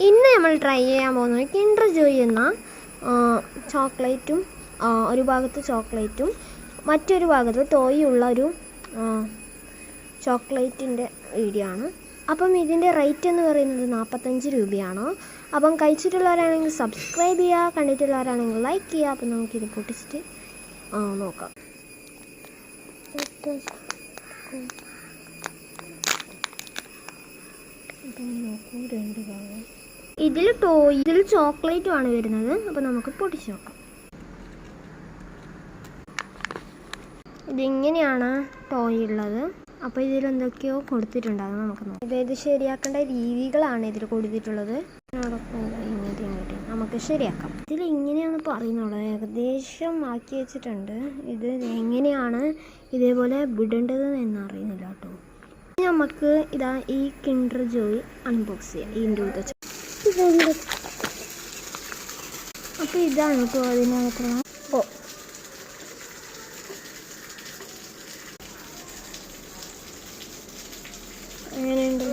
ഇന്ന് നമ്മൾ ട്രൈ ചെയ്യാൻ പോകുന്നത് കിൻഡർ ജോയ് എന്ന ചോക്ലേറ്റും ഒരു ഭാഗത്ത് ചോക്ലേറ്റും മറ്റൊരു ഭാഗത്ത് ടോയുള്ള ഒരു ചോക്ലേറ്റിൻ്റെ വീഡിയോ ആണ്. അപ്പം ഇതിൻ്റെ റേറ്റ് എന്ന് പറയുന്നത് 45 രൂപയാണ്. അപ്പം കഴിച്ചിട്ടുള്ളവരാണെങ്കിൽ സബ്സ്ക്രൈബ് ചെയ്യുക, കണ്ടിട്ടുള്ളവരാണെങ്കിൽ ലൈക്ക് ചെയ്യുക. അപ്പം നമുക്കിത് പൊട്ടിച്ചിട്ട് നോക്കാം. നോക്കൂ, 2 ഭാഗം. ഇതിൽ ചോക്ലേറ്റുമാണ് വരുന്നത്. അപ്പോൾ നമുക്ക് പൊട്ടിച്ച് നോക്കാം. ഇതിങ്ങനെയാണ് ടോയ് ഉള്ളത്. അപ്പോൾ ഇതിലെന്തൊക്കെയോ കൊടുത്തിട്ടുണ്ടാകും. നമുക്ക് നോക്കാം. ഇത് ശരിയാക്കേണ്ട രീതികളാണ് ഇതിൽ കൊടുത്തിട്ടുള്ളത്. ഇങ്ങോട്ട് നമുക്ക് ശരിയാക്കാം. ഇതിൽ ഇങ്ങനെയാണ് പറയുന്നുള്ളത്. ഏകദേശം ആക്കി വെച്ചിട്ടുണ്ട്. ഇത് എങ്ങനെയാണ് ഇതേപോലെ വിടേണ്ടത് എന്നറിയുന്നില്ല കേട്ടോ. നമുക്ക് ഇതാ ഈ കിൻഡർ ജോയ് അൺബോക്സ് ചെയ്യാം. ഇതിൻ്റെ അപ്പോൾ ഇതാണ് കേട്ടോ അതിനകത്തുള്ള എങ്ങനെയുണ്ട്?